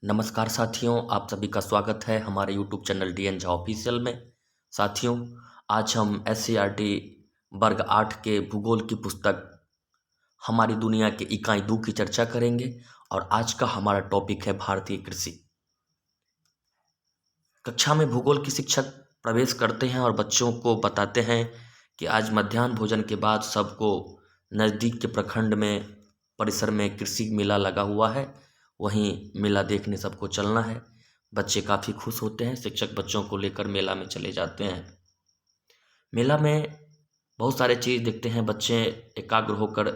नमस्कार साथियों, आप सभी का स्वागत है हमारे YouTube channel DN Jha official में। साथियों, आज हम एससीईआरटी वर्ग 8 के भूगोल की पुस्तक हमारी दुनिया के इकाई 2 की चर्चा करेंगे और आज का हमारा टॉपिक है भारतीय कृषि। कक्षा में भूगोल की शिक्षक प्रवेश करते हैं और बच्चों को बताते हैं कि आज मध्याह्न भोजन के बाद सबको नज़दीक के प्रखंड में परिसर में कृषि मेला लगा हुआ है, वहीं मेला देखने सबको चलना है। बच्चे काफ़ी खुश होते हैं। शिक्षक बच्चों को लेकर मेला में चले जाते हैं। मेला में बहुत सारे चीज़ देखते हैं। बच्चे एकाग्र होकर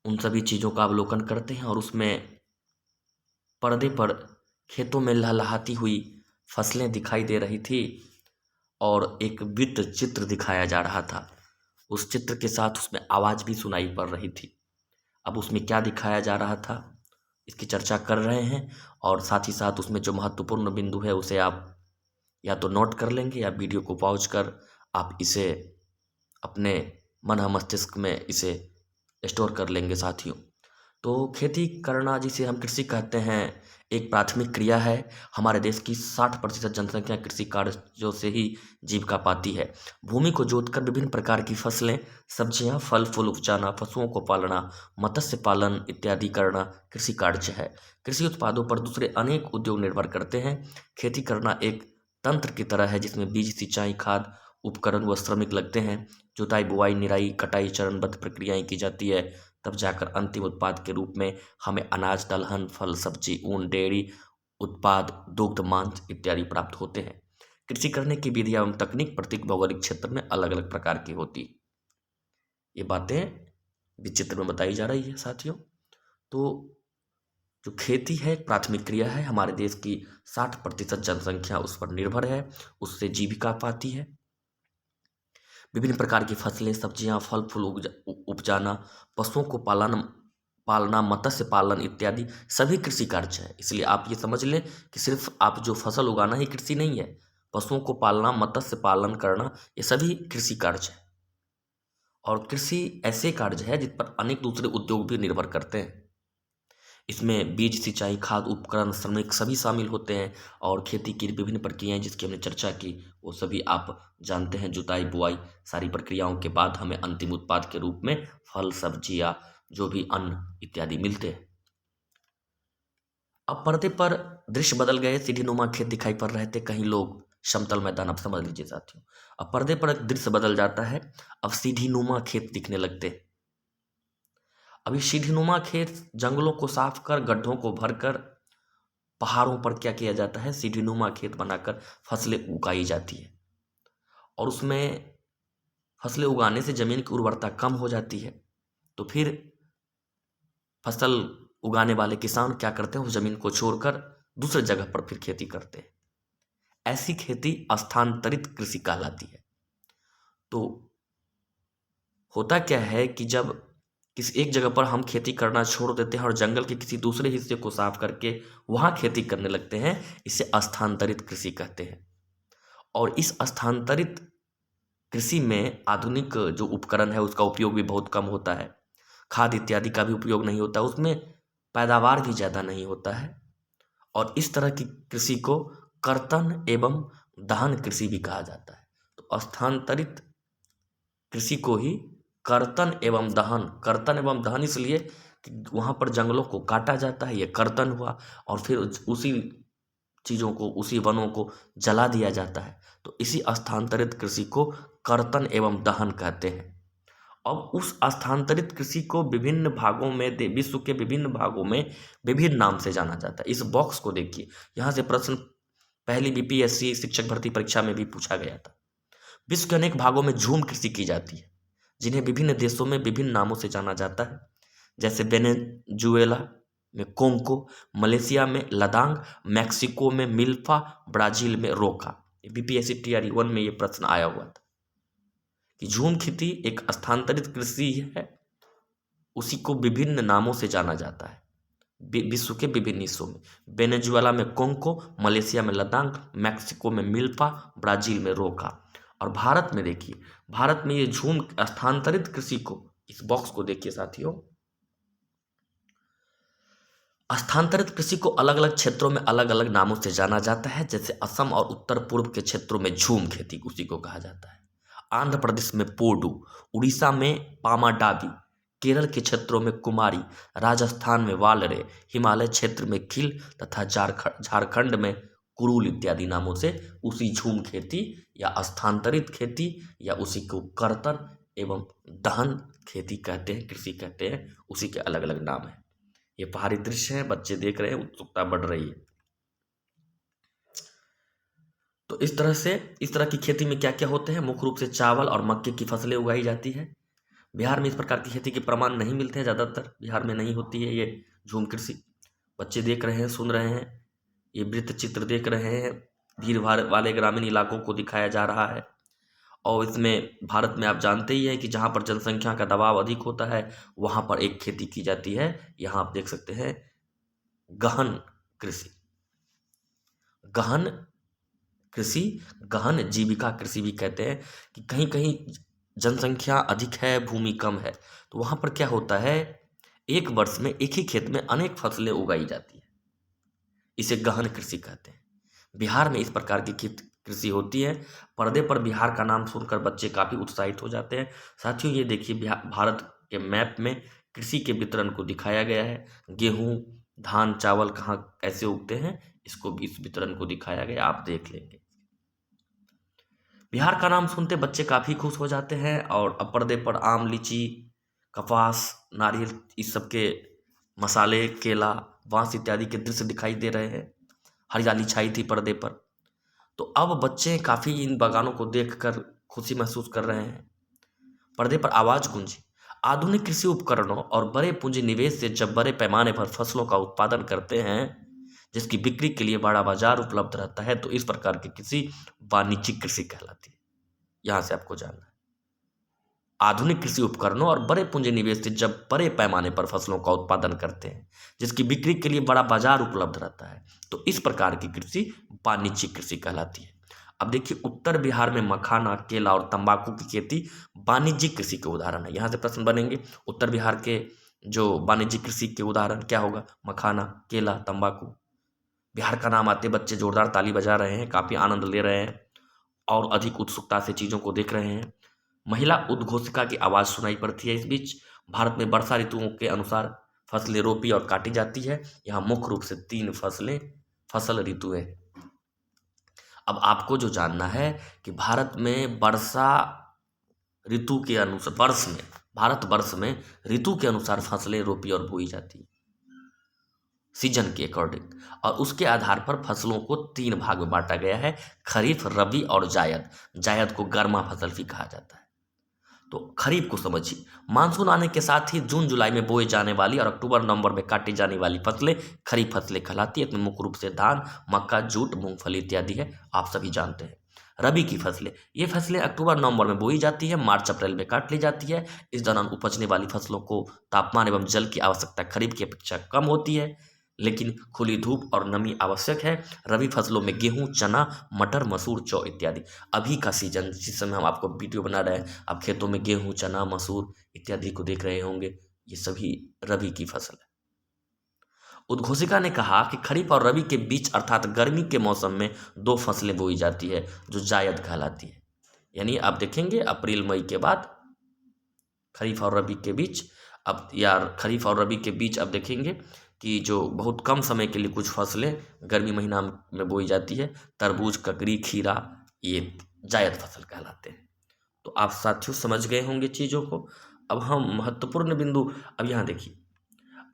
उन सभी चीज़ों का अवलोकन करते हैं और उसमें पर्दे पर खेतों में लहलहाती हुई फसलें दिखाई दे रही थी और एक वृत्त चित्र दिखाया जा रहा था। उस चित्र के साथ उसमें आवाज़ भी सुनाई पड़ रही थी। अब उसमें क्या दिखाया जा रहा था, इसकी चर्चा कर रहे हैं और साथ ही साथ उसमें जो महत्वपूर्ण बिंदु है उसे आप या तो नोट कर लेंगे या वीडियो को पॉज कर आप इसे अपने मन मस्तिष्क में इसे स्टोर कर लेंगे। साथियों, तो खेती करना, जिसे हम कृषि कहते हैं, एक प्राथमिक क्रिया है। हमारे देश की 60% जनसंख्या कृषि कार्यों से ही जीविका पाती है। भूमि को जोतकर विभिन्न प्रकार की फसलें, सब्जियां, फल फूल उपजाना, पशुओं को पालना, मत्स्य पालन इत्यादि करना कृषि कार्य है। कृषि उत्पादों पर दूसरे अनेक उद्योग निर्भर करते हैं। खेती करना एक तंत्र की तरह है जिसमें बीज, सिंचाई, खाद, उपकरण व श्रमिक लगते हैं। जुताई, बुआई, निराई, कटाई चरणबद्ध प्रक्रियाएं की जाती है। तब जाकर अंतिम उत्पाद के रूप में हमें अनाज, दलहन, फल, सब्जी, ऊन, डेयरी उत्पाद, दुग्ध, मांस इत्यादि प्राप्त होते हैं। कृषि करने की विधि एवं तकनीक प्रत्येक भौगोलिक क्षेत्र में अलग अलग प्रकार की होती। ये बातें विचित्र में बताई जा रही है। साथियों, तो जो खेती है एक प्राथमिक क्रिया है। हमारे देश की 60% जनसंख्या उस पर निर्भर है, उससे जीविका पाती है। विभिन्न प्रकार की फसलें, सब्जियां, फल फूल उपजाना, पशुओं को पालना, मत्स्य पालन इत्यादि सभी कृषि कार्य है। इसलिए आप ये समझ लें कि सिर्फ आप जो फसल उगाना ही कृषि नहीं है। पशुओं को पालना, मत्स्य पालन करना, ये सभी कृषि कार्य है। और कृषि ऐसे कार्य है जिस पर अनेक दूसरे उद्योग भी निर्भर करते हैं। इसमें बीज, सिंचाई, खाद, उपकरण, श्रमिक सभी शामिल होते हैं और खेती की विभिन्न प्रक्रियाएं जिसकी हमने चर्चा की वो सभी आप जानते हैं। जुताई, बुआई, सारी प्रक्रियाओं के बाद हमें अंतिम उत्पाद के रूप में फल, सब्जी या जो भी अन्न इत्यादि मिलते हैं। अब पर्दे पर दृश्य बदल गए। सीढ़ीनुमा खेत दिखाई पड़ रहे थे, कहीं लोग समतल मैदान। अब समझ लीजिए साथियों, अब पर्दे पर दृश्य बदल जाता है। अब सीढ़ीनुमा खेत दिखने लगते हैं। अभी सीढ़ीनुमा खेत जंगलों को साफ कर, गड्ढों को भरकर पहाड़ों पर क्या किया जाता है, सीढ़ीनुमा खेत बनाकर फसलें उगाई जाती है। और उसमें फसलें उगाने से जमीन की उर्वरता कम हो जाती है। तो फिर फसल उगाने वाले किसान क्या करते हैं, उस जमीन को छोड़कर दूसरे जगह पर फिर खेती करते हैं। ऐसी खेती स्थानांतरित कृषि कहलाती है। तो होता क्या है कि जब किसी एक जगह पर हम खेती करना छोड़ देते हैं और जंगल के किसी दूसरे हिस्से को साफ करके वहां खेती करने लगते हैं, इसे स्थानांतरित कृषि कहते हैं। और इस स्थानांतरित कृषि में आधुनिक जो उपकरण है उसका उपयोग भी बहुत कम होता है। खाद इत्यादि का भी उपयोग नहीं होता, उसमें पैदावार भी ज़्यादा नहीं होता है। और इस तरह की कृषि को कर्तन एवं दहन कृषि भी कहा जाता है। तो स्थानांतरित कृषि को ही कर्तन एवं दहन इसलिए कि वहाँ पर जंगलों को काटा जाता है, ये कर्तन हुआ, और फिर उसी चीज़ों को, उसी वनों को जला दिया जाता है। तो इसी स्थानांतरित कृषि को कर्तन एवं दहन कहते हैं। अब उस स्थानांतरित कृषि को विभिन्न भागों में विश्व के विभिन्न भागों में विभिन्न नाम से जाना जाता है। इस बॉक्स को देखिए, यहाँ से प्रश्न पहली बीपीएससी शिक्षक भर्ती परीक्षा में भी पूछा गया था। विश्व के अनेक भागों में झूम कृषि की जाती है, जिन्हें विभिन्न देशों में विभिन्न नामों से जाना जाता है। जैसे वेनेजुएला में कोंको, मलेशिया में लदांग, मैक्सिको में मिल्फा, ब्राजील में रोका। बीपीएससी टीआरई 1 में ये प्रश्न आया हुआ था कि झूम खेती एक स्थानांतरित कृषि है, उसी को विभिन्न नामों से जाना जाता है विश्व के विभिन्न हिस्सों में। वेनेजुएला में कोंको, मलेशिया में लदांग, मैक्सिको में मिल्फा, ब्राजील में रोका। और भारत में देखिए, भारत में ये झूम स्थानांतरित कृषि को, इस बॉक्स को देखिए साथियों, स्थानांतरित कृषि को अलग अलग क्षेत्रों में अलग अलग नामों से जाना जाता है। जैसे असम और उत्तर पूर्व के क्षेत्रों में झूम खेती उसी को कहा जाता है। आंध्र प्रदेश में पोडू, उड़ीसा में पामाडावी, केरल के क्षेत्रों में कुमारी, राजस्थान में वालरे, हिमालय क्षेत्र में खिल तथा झारखंड में कुरुल इत्यादि नामों से उसी झूम खेती या स्थानांतरित खेती या उसी को करतन एवं दहन खेती कहते हैं, कृषि कहते हैं, उसी के अलग अलग नाम हैं। ये पहाड़ी दृश्य है, बच्चे देख रहे हैं, उत्सुकता बढ़ रही है। तो इस तरह की खेती में क्या क्या होते हैं? मुख्य रूप से चावल और मक्के की फसलें उगाई जाती है। बिहार में इस प्रकार की खेती के प्रमाण नहीं मिलते हैं, ज़्यादातर बिहार में नहीं होती है ये झूम कृषि। बच्चे देख रहे हैं, सुन रहे हैं, ये वृत्त चित्र देख रहे हैं, भीड़ भाड़ वाले ग्रामीण इलाकों को दिखाया जा रहा है। और इसमें भारत में आप जानते ही हैं कि जहाँ पर जनसंख्या का दबाव अधिक होता है वहाँ पर एक खेती की जाती है। यहाँ आप देख सकते हैं गहन कृषि, गहन कृषि, गहन जीविका कृषि भी कहते हैं कि कहीं कहीं जनसंख्या अधिक है, भूमि कम है, तो वहाँ पर क्या होता है, एक वर्ष में एक ही खेत में अनेक फसलें उगाई जाती है। इसे गहन कृषि कहते हैं। बिहार में इस प्रकार की कृषि होती है। पर्दे पर बिहार का नाम सुनकर बच्चे काफ़ी उत्साहित हो जाते हैं। साथियों, ये देखिए भारत के मैप में कृषि के वितरण को दिखाया गया है। गेहूँ, धान, चावल कहाँ कैसे उगते हैं, इसको भी, इस वितरण को दिखाया गया, आप देख लेंगे। बिहार का नाम सुनते बच्चे काफ़ी खुश हो जाते हैं और अब पर्दे पर आम, लीची, कपास, नारियल, इस सब के मसाले, केला, बांस इत्यादि के दृश्य दिखाई दे रहे हैं। हरियाली छाई थी पर्दे पर। तो अब बच्चे काफ़ी इन बागानों को देखकर खुशी महसूस कर रहे हैं। पर्दे पर आवाज़ गूंजी, आधुनिक कृषि उपकरणों और बड़े पूंजी निवेश से जब बड़े पैमाने पर फसलों का उत्पादन करते हैं जिसकी बिक्री के लिए बड़ा बाजार उपलब्ध रहता है, तो इस प्रकार की कृषि वाणिज्यिक कृषि कहलाती है। यहाँ से आपको जानना है, आधुनिक कृषि उपकरणों और बड़े पूंजी निवेश से जब बड़े पैमाने पर फसलों का उत्पादन करते हैं जिसकी बिक्री के लिए बड़ा बाजार उपलब्ध रहता है, तो इस प्रकार की कृषि वाणिज्यिक कृषि कहलाती है। अब देखिए, उत्तर बिहार में मखाना, केला और तंबाकू की खेती वाणिज्यिक कृषि के उदाहरण है। यहाँ से प्रश्न बनेंगे, उत्तर बिहार के जो वाणिज्यिक कृषि के उदाहरण क्या होगा? मखाना, केला, तंबाकू। बिहार का नाम आते बच्चे जोरदार ताली बजा रहे हैं, काफ़ी आनंद ले रहे हैं और अधिक उत्सुकता से चीज़ों को देख रहे हैं। महिला उद्घोषिका की आवाज़ सुनाई पड़ती है। इस बीच भारत में वर्षा ऋतुओं के अनुसार फसलें रोपी और काटी जाती है। यहाँ मुख्य रूप से 3 फसल ऋतुएं। अब आपको जो जानना है कि भारत में वर्षा ऋतु के अनुसार भारतवर्ष में ऋतु के अनुसार फसलें रोपी और बोई जाती है, सीजन के अकॉर्डिंग, और उसके आधार पर फसलों को 3 भाग में बांटा गया है, खरीफ, रबी और जायद। जायद को गर्मा फसल भी कहा जाता है। तो खरीफ को समझिए, मानसून आने के साथ ही जून जुलाई में बोए जाने वाली और अक्टूबर नवंबर में काटी जाने वाली फसलें खरीफ फसलें कहलाती है। इसमें मुख्य रूप से धान, मक्का, जूट, मूंगफली इत्यादि है, आप सभी जानते हैं। रबी की फसलें, ये फसलें अक्टूबर नवंबर में बोई जाती है, मार्च अप्रैल में काट ली जाती है। इस दौरान उपजने वाली फसलों को तापमान एवं जल की आवश्यकता खरीफ की अपेक्षा कम होती है, लेकिन खुली धूप और नमी आवश्यक है। रबी फसलों में गेहूं, चना, मटर, मसूर, जौ इत्यादि। अभी का सीजन जिस समय हम आपको वीडियो बना रहे हैं, आप खेतों में गेहूं, चना, मसूर इत्यादि को देख रहे होंगे, ये सभी रबी की फसल है। उद्घोषिका ने कहा कि खरीफ और रबी के बीच अर्थात गर्मी के मौसम में 2 फसलें बोई जाती है जो जायद कहलाती है। यानी आप देखेंगे अप्रैल मई के बाद खरीफ और रबी के बीच, अब यार खरीफ और रबी के बीच अब देखेंगे कि जो बहुत कम समय के लिए कुछ फसलें गर्मी महीना में बोई जाती है, तरबूज, ककड़ी, खीरा, ये जायद फसल कहलाते हैं। तो आप साथियों समझ गए होंगे चीज़ों को। अब हम महत्वपूर्ण बिंदु, अब यहाँ देखिए,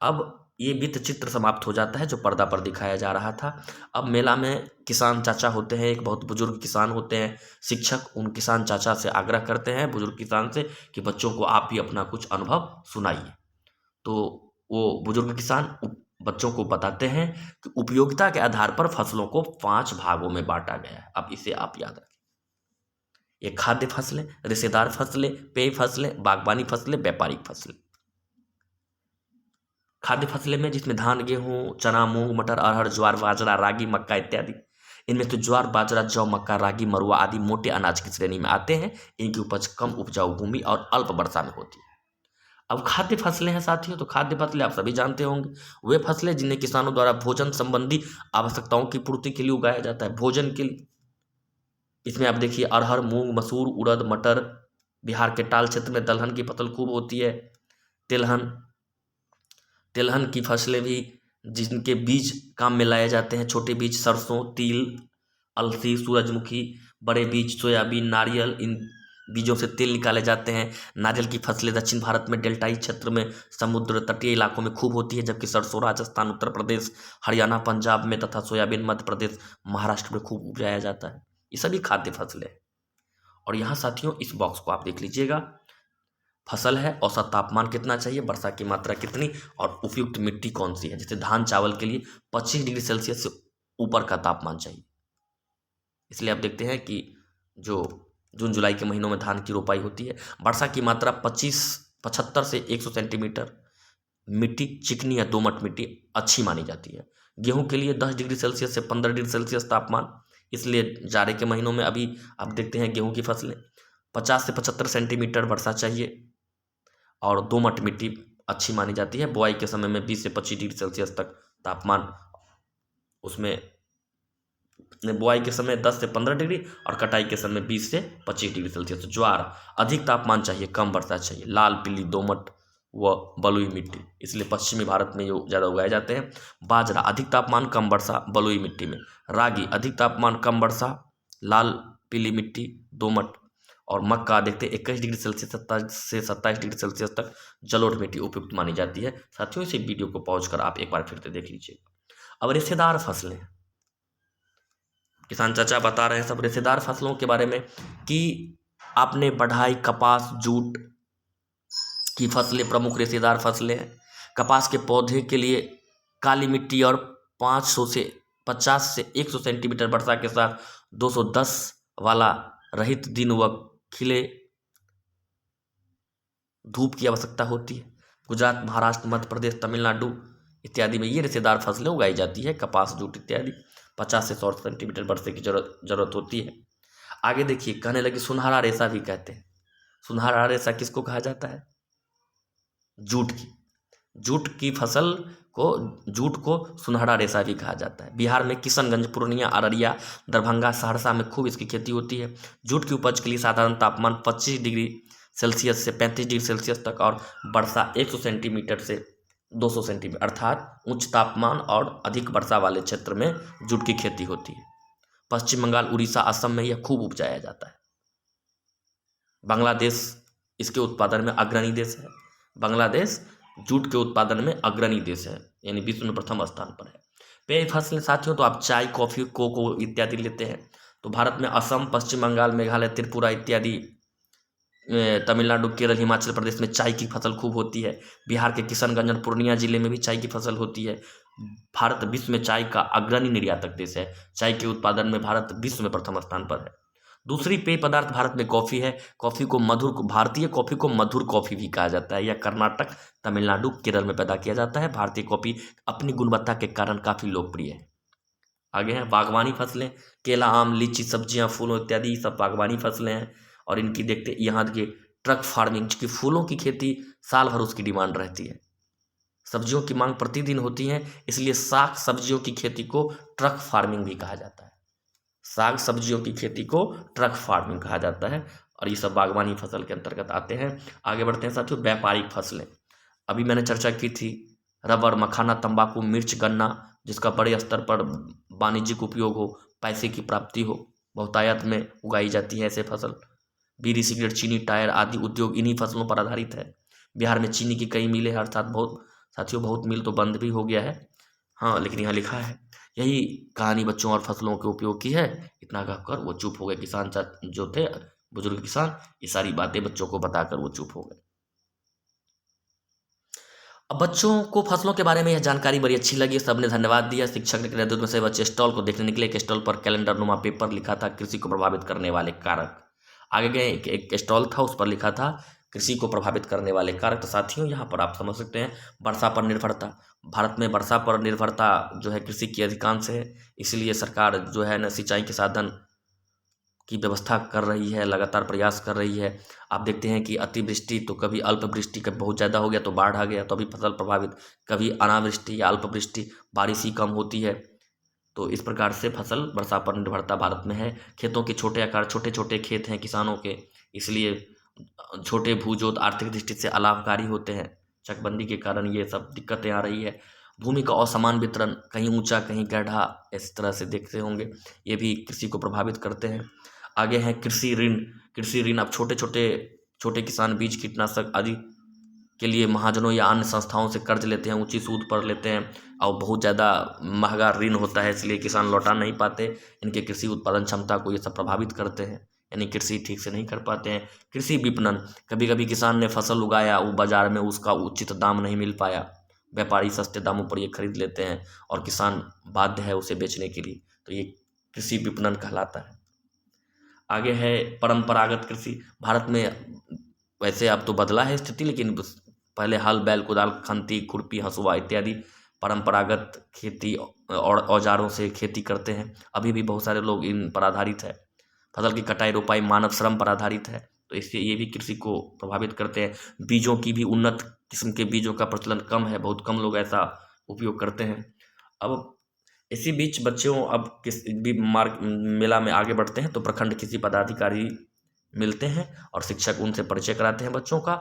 अब ये वित्त चित्र समाप्त हो जाता है जो पर्दा पर दिखाया जा रहा था। अब मेला में किसान चाचा होते हैं, एक बहुत बुजुर्ग किसान होते हैं। शिक्षक उन किसान चाचा से आग्रह करते हैं, बुजुर्ग किसान से, कि बच्चों को आप ही अपना कुछ अनुभव सुनाइए। तो वो बुजुर्ग किसान बच्चों को बताते हैं कि उपयोगिता के आधार पर फसलों को 5 भागों में बांटा गया है। अब इसे आप याद रखें, ये खाद्य फसलें, रेशेदार फसलें, पेय फसलें, बागवानी फसलें, व्यापारिक फसलें। खाद्य फसलें में जिसमें धान, गेहूं, चना, मूंग, मटर, अरहर, ज्वार, बाजरा, रागी, मक्का इत्यादि। इनमें तो ज्वार, बाजरा, जौ, मक्का, रागी, मरुआ आदि मोटे अनाज की श्रेणी में आते हैं। इनकी उपज कम उपजाऊ भूमि और अल्प वर्षा में होती है। अब खाद्य फसलें हैं साथियों, तो खाद्य फसलें आप सभी जानते होंगे, वे फसलें जिन्हें किसानों द्वारा भोजन संबंधी आवश्यकताओं की पूर्ति के लिए उगाया जाता है, भोजन के लिए। इसमें आप देखिए अरहर, मूंग, मसूर, उड़द, मटर। बिहार के टाल क्षेत्र में दलहन की फसल खूब होती है। तिलहन, तिलहन की फसलें भी जिनके बीज काम में लाए जाते हैं, छोटे बीज सरसों, तिल, अलसी, सूरजमुखी, बड़े बीज सोयाबीन, नारियल, इन बीजों से तेल निकाले जाते हैं। नारियल की फसलें दक्षिण भारत में डेल्टाई क्षेत्र में समुद्र तटीय इलाकों में खूब होती है, जबकि सरसों राजस्थान, उत्तर प्रदेश, हरियाणा, पंजाब में तथा सोयाबीन मध्य प्रदेश, महाराष्ट्र में खूब उपजाया जाता है। ये सभी खाद्य फसलें हैं। और यहाँ साथियों इस बॉक्स को आप देख लीजिएगा, फसल है, औसत तापमान कितना चाहिए, वर्षा की मात्रा कितनी, और उपयुक्त मिट्टी कौन सी है। जैसे धान चावल के लिए 25 डिग्री सेल्सियस से ऊपर का तापमान चाहिए। इसलिए आप देखते हैं कि जो जून जुलाई के महीनों में धान की रोपाई होती है, वर्षा की मात्रा 75 से 100 सेंटीमीटर, मिट्टी चिकनी या दोमट मिट्टी अच्छी मानी जाती है। गेहूं के लिए 10 डिग्री सेल्सियस से 15 डिग्री सेल्सियस तापमान, इसलिए जाड़े के महीनों में अभी आप देखते हैं गेहूं की फसलें 50 से 75 सेंटीमीटर वर्षा चाहिए, और दोमट मिट्टी अच्छी मानी जाती है। बुआई के समय में 20 से 25 डिग्री सेल्सियस तक तापमान, उसमें बुआई के समय 10 से 15 डिग्री और कटाई के समय 20 से 25 डिग्री सेल्सियस। ज्वार अधिक तापमान चाहिए, कम वर्षा चाहिए, लाल पीली दोमट व बलुई मिट्टी, इसलिए पश्चिमी भारत में जो ज़्यादा उगाए जाते हैं। बाजरा अधिक तापमान कम वर्षा बलुई मिट्टी में। रागी अधिक तापमान कम वर्षा लाल पीली मिट्टी दोमट। और मक्का देखते 21 डिग्री सेल्सियस 27 से 27 डिग्री सेल्सियस तक जलोढ़ मिट्टी उपयुक्त मानी जाती है। साथियों इस वीडियो को पॉज कर आप एक बार फिर से देख लीजिए। अब रेशेदार फसलें, किसान चाचा बता रहे हैं सब रेशेदार फसलों के बारे में कि आपने बढ़ाई, कपास, जूट की फसलें प्रमुख रेशेदार फसलें हैं। कपास के पौधे के लिए काली मिट्टी और 500 से 50 से 100 सेंटीमीटर वर्षा के साथ 210 वाला रहित दिन व खिले धूप की आवश्यकता होती है। गुजरात, महाराष्ट्र, मध्य प्रदेश, तमिलनाडु इत्यादि में ये रेशेदार फसलें उगाई जाती है। कपास, जूट इत्यादि 50 से 100 सेंटीमीटर वर्षा की जरूरत होती है। आगे देखिए कहने लगे सुनहरा रेशा भी कहते हैं। सुनहरा रेशा किसको कहा जाता है? जूट की, जूट की फसल को, जूट को सुनहरा रेशा भी कहा जाता है। बिहार में किशनगंज, पूर्णिया, अररिया, दरभंगा, सहरसा में खूब इसकी खेती होती है। जूट की उपज के लिए साधारण तापमान 25 डिग्री सेल्सियस से 35 डिग्री सेल्सियस तक और वर्षा 100 सेंटीमीटर से 200 सेंटीमीटर, अर्थात उच्च तापमान और अधिक वर्षा वाले क्षेत्र में जूट की खेती होती है। पश्चिम बंगाल, उड़ीसा, असम में यह खूब उपजाया जाता है। बांग्लादेश इसके उत्पादन में अग्रणी देश है। बांग्लादेश जूट के उत्पादन में अग्रणी देश है, यानी विश्व में प्रथम स्थान पर है। पेय फसलें साथियों, तो आप चाय, कॉफी, कोको इत्यादि लेते हैं, तो भारत में असम, पश्चिम बंगाल, मेघालय, त्रिपुरा इत्यादि, तमिलनाडु, केरल, हिमाचल प्रदेश में चाय की फसल खूब होती है। बिहार के किशनगंज और पूर्णिया जिले में भी चाय की फसल होती है। भारत विश्व में चाय का अग्रणी निर्यातक देश है। चाय के उत्पादन में भारत विश्व में प्रथम स्थान पर है। दूसरी पेय पदार्थ भारत में कॉफ़ी है। कॉफ़ी को भारतीय कॉफ़ी को मधुर कॉफ़ी भी कहा जाता है। यह कर्नाटक, तमिलनाडु, केरल में पैदा किया जाता है। भारतीय कॉफ़ी अपनी गुणवत्ता के कारण काफ़ी लोकप्रिय है। आगे हैं बागवानी फसलें, केला, आम, लीची, सब्जियां, फूलों इत्यादि सब बागवानी फसलें हैं। और इनकी देखते यहाँ देखिए ट्रक फार्मिंग, की फूलों की खेती साल भर उसकी डिमांड रहती है। सब्जियों की मांग प्रतिदिन होती है, इसलिए साग सब्जियों की खेती को ट्रक फार्मिंग भी कहा जाता है। साग सब्जियों की खेती को ट्रक फार्मिंग कहा जाता है, और ये सब बागवानी फसल के अंतर्गत आते हैं। आगे बढ़ते हैं साथियों, व्यापारिक फसलें। अभी मैंने चर्चा की थी रबर, मखाना, तंबाकू, मिर्च, गन्ना, जिसका बड़े स्तर पर वाणिज्यिक उपयोग हो, पैसे की प्राप्ति हो, बहुतायत में उगाई जाती है ऐसे फसल। बीड़ी, सिगरेट, चीनी, टायर आदि उद्योग इन्हीं फसलों पर आधारित है। बिहार में चीनी की कई मिलें हैं, अर्थात बहुत साथियों बहुत मिल तो बंद भी हो गया है, हाँ, लेकिन यहाँ लिखा है। यही कहानी बच्चों और फसलों के उपयोग की है। इतना कहकर वो चुप हो गए, किसान जो थे बुजुर्ग किसान, ये सारी बातें बच्चों को बताकर वो चुप हो गए। अब बच्चों को फसलों के बारे में यह जानकारी बड़ी अच्छी लगी, सबने धन्यवाद दिया। शिक्षक ने नेतृत्व में से बच्चे स्टॉल को देखने निकले। एक स्टॉल पर कैलेंडर नुमा पेपर लिखा था, कृषि को प्रभावित करने वाले कारक। आगे गए, एक स्टॉल था, उस पर लिखा था कृषि को प्रभावित करने वाले कारक। तो साथियों यहाँ पर आप समझ सकते हैं वर्षा पर निर्भरता, भारत में वर्षा पर निर्भरता जो है कृषि की अधिकांश है, इसलिए सरकार जो है न सिंचाई के साधन की व्यवस्था कर रही है, लगातार प्रयास कर रही है। आप देखते हैं कि अतिवृष्टि तो कभी अल्पवृष्टि, कभी बहुत ज़्यादा हो गया तो बाढ़ आ गया तो अभी फसल प्रभावित, कभी अनावृष्टि या अल्पवृष्टि, बारिश ही कम होती है। तो इस प्रकार से फसल वर्षा पर निर्भरता भारत में है। खेतों के छोटे आकार, छोटे छोटे खेत हैं किसानों के, इसलिए छोटे भूजोत आर्थिक दृष्टि से अलाभकारी होते हैं। चकबंदी के कारण ये सब दिक्कतें आ रही है। भूमि का असमान वितरण, कहीं ऊंचा कहीं गड्ढा, इस तरह से देखते होंगे, ये भी कृषि को प्रभावित करते हैं। आगे है कृषि ऋण। कृषि ऋण, अब छोटे किसान बीज, कीटनाशक आदि के लिए महाजनों या अन्य संस्थाओं से कर्ज लेते हैं, ऊंची सूद पर लेते हैं और बहुत ज़्यादा महंगा ऋण होता है, इसलिए किसान लौटा नहीं पाते। इनके कृषि उत्पादन क्षमता को ये सब प्रभावित करते हैं, यानी कृषि ठीक से नहीं कर पाते हैं। कृषि विपणन, कभी कभी किसान ने फसल उगाया, वो बाजार में उसका उचित दाम नहीं मिल पाया, व्यापारी सस्ते दामों पर ये खरीद लेते हैं और किसान बाध्य है उसे बेचने के लिए, तो ये कृषि विपणन कहलाता है। आगे है परंपरागत कृषि। भारत में वैसे अब तो बदला है स्थिति, लेकिन पहले हल, बैल, कुदाल, खंती, खुरपी, हंसुआ इत्यादि परंपरागत खेती और औजारों से खेती करते हैं। अभी भी बहुत सारे लोग इन पर आधारित है। फसल की कटाई, रोपाई मानव श्रम पर आधारित है, तो इसलिए ये भी कृषि को प्रभावित करते हैं। बीजों की भी, उन्नत किस्म के बीजों का प्रचलन कम है, बहुत कम लोग ऐसा उपयोग करते हैं। अब इसी बीच बच्चों अब किस भी मार्ग मेला में आगे बढ़ते हैं तो प्रखंड कृषि पदाधिकारी मिलते हैं और शिक्षक उनसे परिचय कराते हैं बच्चों का।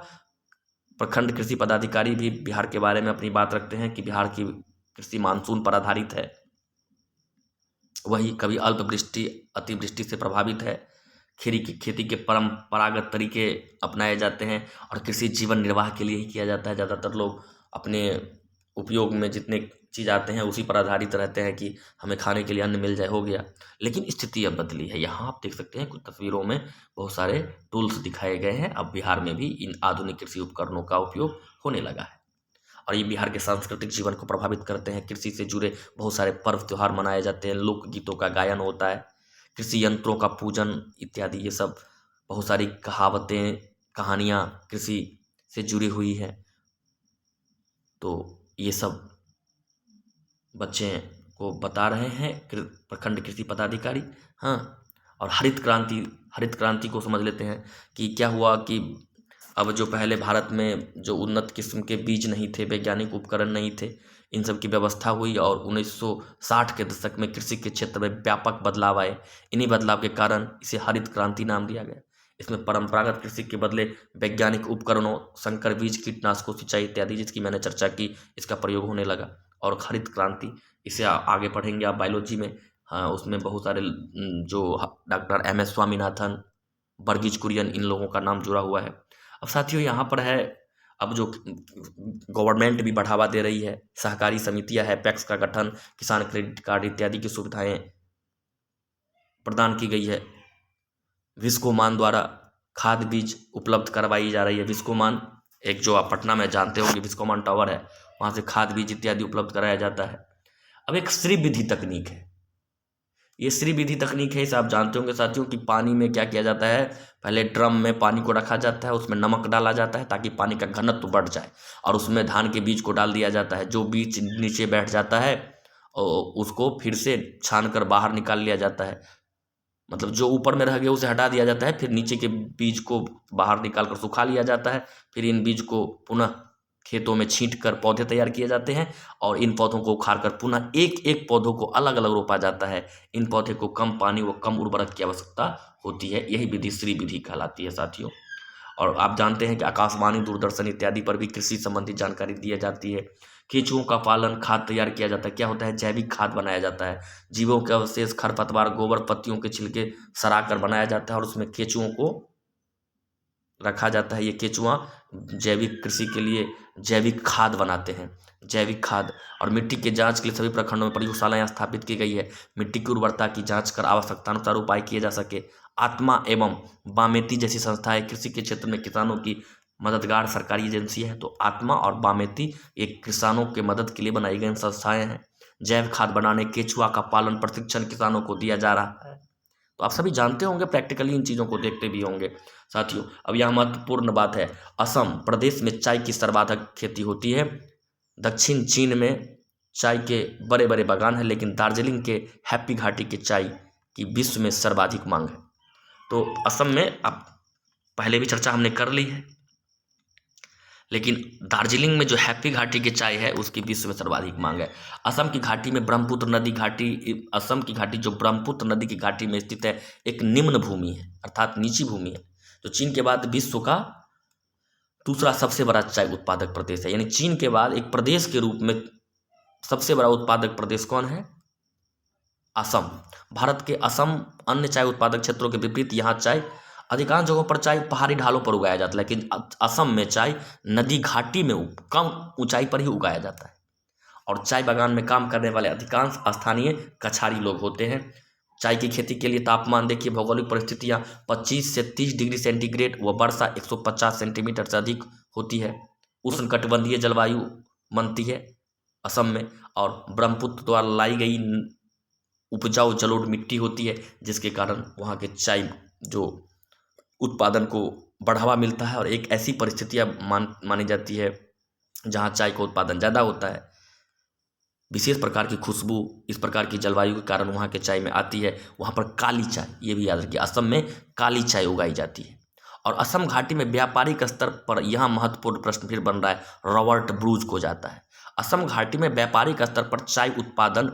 प्रखंड कृषि पदाधिकारी भी बिहार के बारे में अपनी बात रखते हैं कि बिहार की कृषि मानसून पर आधारित है, वही कभी अल्पवृष्टि अतिवृष्टि से प्रभावित है। खेती के परंपरागत तरीके अपनाए जाते हैं और कृषि जीवन निर्वाह के लिए ही किया जाता है। ज़्यादातर लोग अपने उपयोग में जितने चीज़ आते हैं उसी पर आधारित रहते हैं कि हमें खाने के लिए अन्न मिल जाए, हो गया। लेकिन स्थिति अब बदली है। यहाँ आप देख सकते हैं कुछ तस्वीरों में बहुत सारे टूल्स दिखाए गए हैं। अब बिहार में भी इन आधुनिक कृषि उपकरणों का उपयोग होने लगा है और ये बिहार के सांस्कृतिक जीवन को प्रभावित करते हैं। कृषि से जुड़े बहुत सारे पर्व त्योहार मनाए जाते हैं, लोकगीतों का गायन होता है, कृषि यंत्रों का पूजन इत्यादि। ये सब बहुत सारी कहावतें, कहानियाँ कृषि से जुड़ी हुई हैं। तो ये सब बच्चे को बता रहे हैं प्रखंड कृषि पदाधिकारी। हाँ, और हरित क्रांति को समझ लेते हैं कि क्या हुआ कि अब जो पहले भारत में जो उन्नत किस्म के बीज नहीं थे, वैज्ञानिक उपकरण नहीं थे, इन सब की व्यवस्था हुई और 1960 के दशक में कृषि के क्षेत्र में व्यापक बदलाव आए। इन्हीं बदलाव के कारण इसे हरित क्रांति नाम दिया गया। इसमें परंपरागत कृषि के बदले वैज्ञानिक उपकरणों, संकर बीज, कीटनाशकों, सिंचाई इत्यादि, जिसकी मैंने चर्चा की, इसका प्रयोग होने लगा। और हरित क्रांति, इसे आगे पढ़ेंगे आप बायोलॉजी में। हाँ, उसमें बहुत सारे जो डॉक्टर MS स्वामीनाथन, वर्गीज कुरियन, इन लोगों का नाम जुड़ा हुआ है। अब साथियों यहाँ पर है, अब जो गवर्नमेंट भी बढ़ावा दे रही है, सहकारी समितियां है, पैक्स का गठन, किसान क्रेडिट कार्ड इत्यादि की सुविधाएं प्रदान की गई है। विस्कोमान द्वारा खाद बीज उपलब्ध करवाई जा रही है। विस्कोमान, एक जो आप पटना में जानते होंगे विस्कोमान टावर है, वहाँ से खाद बीज इत्यादि उपलब्ध कराया जाता है। अब एक श्री विधि तकनीक है। ये श्री विधि तकनीक है, इसे आप जानते होंगे साथियों कि पानी में क्या किया जाता है, पहले ड्रम में पानी को रखा जाता है, उसमें नमक डाला जाता है ताकि पानी का घनत्व बढ़ जाए और उसमें धान के बीज को डाल दिया जाता है। जो बीज नीचे बैठ जाता है और उसको फिर से छान कर बाहर निकाल लिया जाता है, मतलब जो ऊपर में रह गया उसे हटा दिया जाता है, फिर नीचे के बीज को बाहर निकाल कर सुखा लिया जाता है। फिर इन बीज को पुनः खेतों में छींट कर पौधे तैयार किए जाते हैं और इन पौधों को उखाड़ कर पुनः एक एक पौधों को अलग अलग रोपा जाता है। इन पौधे को कम पानी व कम उर्वरक की आवश्यकता होती है। यही विधि श्री विधि कहलाती है साथियों। और आप जानते हैं कि आकाशवाणी, दूरदर्शन इत्यादि पर भी कृषि संबंधी जानकारी दी जाती है। केंचुओं का पालन, खाद तैयार किया जाता है। क्या होता है, जैविक खाद बनाया जाता है। जीवों के अवशेष, खरपतवार, गोबर, पत्तियों के छिलके सड़ा कर बनाया जाता है और उसमें केंचुओं को रखा जाता है। ये केंचुआ जैविक कृषि के लिए जैविक खाद बनाते हैं, जैविक खाद। और मिट्टी के जांच के लिए सभी प्रखंडों में प्रयोगशालाएं स्थापित की गई है। मिट्टी की उर्वरता की जांच कर आवश्यकतानुसार उपाय किए जा सके। आत्मा एवं बामेती जैसी संस्थाएं कृषि के क्षेत्र में किसानों की मददगार सरकारी एजेंसी है। तो आत्मा और बामेती एक किसानों के मदद के लिए बनाई गई संस्थाएं हैं। जैव खाद बनाने, केंचुआ का पालन प्रशिक्षण किसानों को दिया जा रहा है। तो आप सभी जानते होंगे, प्रैक्टिकली इन चीज़ों को देखते भी होंगे साथियों। अब यहाँ महत्वपूर्ण बात है, असम प्रदेश में चाय की सर्वाधिक खेती होती है। दक्षिण चीन में चाय के बड़े बड़े बागान हैं, लेकिन दार्जिलिंग के हैप्पी घाटी के चाय की विश्व में सर्वाधिक मांग है। तो असम में अब पहले भी चर्चा हमने कर ली है, लेकिन दार्जिलिंग में जो हैप्पी घाटी की चाय है उसकी विश्व में सर्वाधिक मांग है। असम की घाटी में ब्रह्मपुत्र नदी घाटी असम की घाटी जो ब्रह्मपुत्र नदी की घाटी में स्थित है, एक निम्न भूमि है, अर्थात नीची भूमि है, जो चीन के बाद विश्व का दूसरा सबसे बड़ा चाय उत्पादक प्रदेश है। यानी चीन के बाद एक प्रदेश के रूप में सबसे बड़ा उत्पादक प्रदेश कौन है? असम। भारत के असम अन्य चाय उत्पादक क्षेत्रों के विपरीत यहाँ चाय अधिकांश जगहों पर चाय पहाड़ी ढालों पर उगाया जाता है, लेकिन असम में चाय नदी घाटी में कम ऊंचाई पर ही उगाया जाता है। और चाय बागान में काम करने वाले अधिकांश स्थानीय कछारी लोग होते हैं। चाय की खेती के लिए तापमान देखिए, भौगोलिक परिस्थितियाँ 25 से 30 डिग्री सेंटीग्रेड व वर्षा 150 सेंटीमीटर से अधिक होती है। उष्णकटिबंधीय जलवायु मनती है असम में, और ब्रह्मपुत्र द्वारा लाई गई उपजाऊ जलोढ़ मिट्टी होती है, जिसके कारण वहाँ के चाय जो उत्पादन को बढ़ावा मिलता है। और एक ऐसी परिस्थितियाँ मानी जाती है जहाँ चाय का उत्पादन ज़्यादा होता है। विशेष प्रकार की खुशबू इस प्रकार की जलवायु के कारण वहाँ के चाय में आती है। वहाँ पर काली चाय, ये भी याद रखिए, असम में काली चाय उगाई जाती है। और असम घाटी में व्यापारिक स्तर पर यहाँ महत्वपूर्ण प्रश्न फिर बन रहा है, रॉबर्ट ब्रूज को जाता है। असम घाटी में व्यापारिक स्तर पर चाय उत्पादन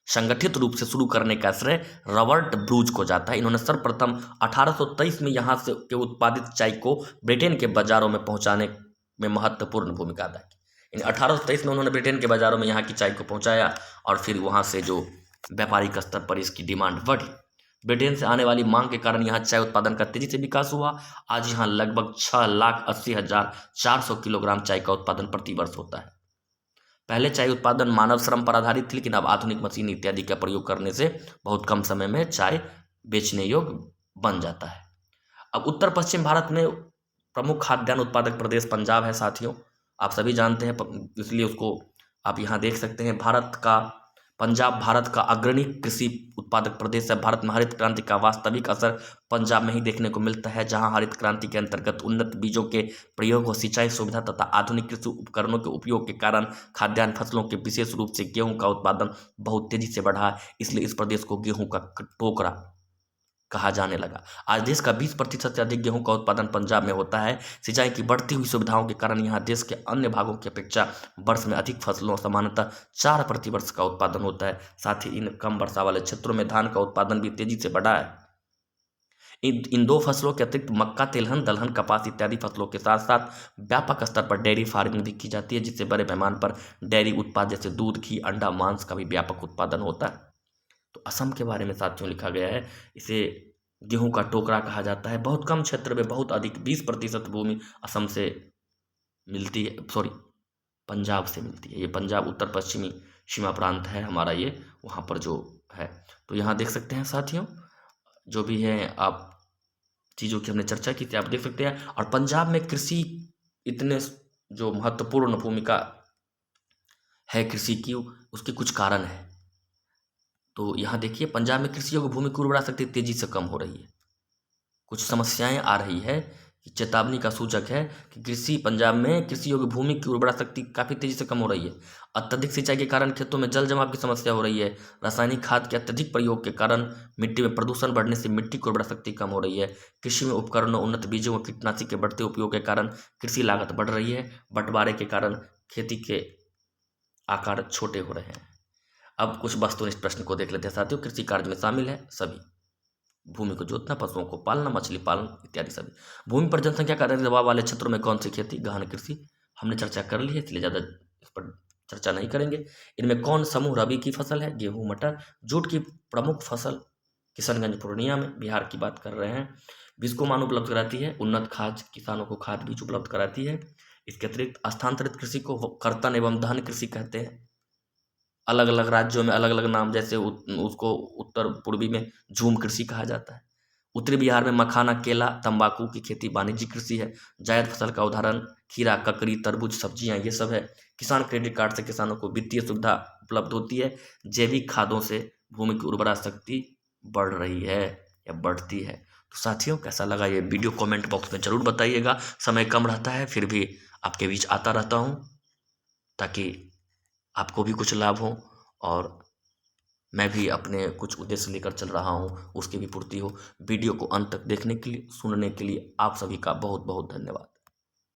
संगठित रूप से शुरू करने का श्रेय रॉबर्ट ब्रूज को जाता है। इन्होंने सर्वप्रथम 1823 में यहाँ से के उत्पादित चाय को ब्रिटेन के बाजारों में पहुँचाने में महत्वपूर्ण भूमिका अदा की। 1823 में उन्होंने ब्रिटेन के बाज़ारों में यहाँ की चाय को पहुँचाया, और फिर वहाँ से जो व्यापारिक स्तर पर इसकी डिमांड बढ़ी। ब्रिटेन से आने वाली मांग के कारण यहाँ चाय उत्पादन का तेजी से विकास हुआ। आज यहाँ लगभग 6,80,400 किलोग्राम चाय का उत्पादन प्रति वर्ष होता है। पहले चाय उत्पादन मानव श्रम पर आधारित थी, लेकिन अब आधुनिक मशीन इत्यादि का प्रयोग करने से बहुत कम समय में चाय बेचने योग्य बन जाता है। अब उत्तर पश्चिम भारत में प्रमुख खाद्यान्न उत्पादक प्रदेश पंजाब है साथियों, आप सभी जानते हैं, इसलिए उसको आप यहाँ देख सकते हैं। पंजाब भारत का अग्रणी कृषि उत्पादक प्रदेश है। भारत में हरित क्रांति का वास्तविक असर पंजाब में ही देखने को मिलता है, जहाँ हरित क्रांति के अंतर्गत उन्नत बीजों के प्रयोग व सिंचाई सुविधा तथा आधुनिक कृषि उपकरणों के उपयोग के कारण खाद्यान्न फसलों के विशेष रूप से गेहूं का उत्पादन बहुत तेजी से बढ़ा है। इसलिए इस प्रदेश को गेहूं का टोकरा कहा जाने लगा। आज देश का 20% से अधिक गेहूं का उत्पादन पंजाब में होता है। सिंचाई की बढ़ती हुई सुविधाओं के कारण यहाँ देश के अन्य भागों की अपेक्षा वर्ष में अधिक फसलों सामान्यतः 4 प्रतिवर्ष का उत्पादन होता है। साथ ही इन कम वर्षा वाले क्षेत्रों में धान का उत्पादन भी तेजी से बढ़ा है। इन दो फसलों के अतिरिक्त मक्का, तिलहन, दलहन, कपास इत्यादि फसलों के साथ साथ व्यापक स्तर पर डेयरी फार्मिंग भी की जाती है, जिससे बड़े पैमाने पर डेयरी उत्पाद जैसे दूध, घी, अंडा, मांस का भी व्यापक उत्पादन होता है। तो असम के बारे में साथियों लिखा गया है, इसे गेहूं का टोकरा कहा जाता है। बहुत कम क्षेत्र में बहुत अधिक 20% भूमि असम से मिलती है, पंजाब से मिलती है। ये पंजाब उत्तर पश्चिमी सीमा प्रांत है हमारा, ये वहाँ पर जो है। तो यहाँ देख सकते हैं साथियों, जो भी है आप चीज़ों की हमने चर्चा की थी, आप देख सकते हैं। और पंजाब में कृषि इतने जो महत्वपूर्ण भूमिका है कृषि की, उसके कुछ कारण है। तो यहाँ देखिए, पंजाब में कृषि योग्य भूमि की उर्वरा शक्ति तेजी से कम हो रही है। कुछ समस्याएं आ रही है कि चेतावनी का सूचक है कि पंजाब में कृषि योग्य भूमि की उर्वरा शक्ति काफ़ी तेजी से कम हो रही है। अत्यधिक सिंचाई के कारण खेतों में जल जमाव की समस्या हो रही है। रासायनिक खाद के अत्यधिक प्रयोग के कारण मिट्टी में प्रदूषण बढ़ने से मिट्टी की उर्वरा शक्ति कम हो रही है। कृषि में उपकरणों, उन्नत बीजों व कीटनाशी के बढ़ते उपयोग के कारण कृषि लागत बढ़ रही है। बंटवारे के कारण खेती के आकार छोटे हो रहे हैं। अब कुछ वस्तुनिष्ठ प्रश्न को देख लेते हैं साथियों। कृषि कार्य में शामिल है सभी: भूमि को जोतना, पशुओं को पालना, मछली पालन इत्यादि सभी। भूमि पर जनसंख्या का अधिक दबाव वाले क्षेत्रों में कौन सी खेती? गहन कृषि। हमने चर्चा कर ली है, इसलिए ज़्यादा इस पर चर्चा नहीं करेंगे। इनमें कौन समूह रबी की फसल है? गेहूं, मटर। जूट की प्रमुख फसल किशनगंज, पूर्णिया में, बिहार की बात कर रहे हैं। बीज को मान उपलब्ध कराती है। उन्नत खाद किसानों को खाद बीज उपलब्ध कराती है। इसके अतिरिक्त स्थानांतरित कृषि को कर्तन एवं दहन कृषि कहते हैं। अलग अलग राज्यों में अलग अलग नाम, जैसे उसको उत्तर पूर्वी में झूम कृषि कहा जाता है। उत्तरी बिहार में मखाना, केला, तंबाकू की खेती वाणिज्यिक कृषि है। जायद फसल का उदाहरण खीरा, ककड़ी, तरबूज, सब्जियां, ये सब है। किसान क्रेडिट कार्ड से किसानों को वित्तीय सुविधा उपलब्ध होती है। जैविक खादों से भूमि की उर्वरा शक्ति बढ़ रही है या बढ़ती है। तो साथियों, कैसा लगा ये वीडियो कमेंट बॉक्स में ज़रूर बताइएगा। समय कम रहता है, फिर भी आपके बीच आता रहता हूँ ताकि आपको भी कुछ लाभ हो और मैं भी अपने कुछ उद्देश्य लेकर चल रहा हूँ, उसकी भी पूर्ति हो। वीडियो को अंत तक देखने के लिए, सुनने के लिए आप सभी का बहुत बहुत धन्यवाद।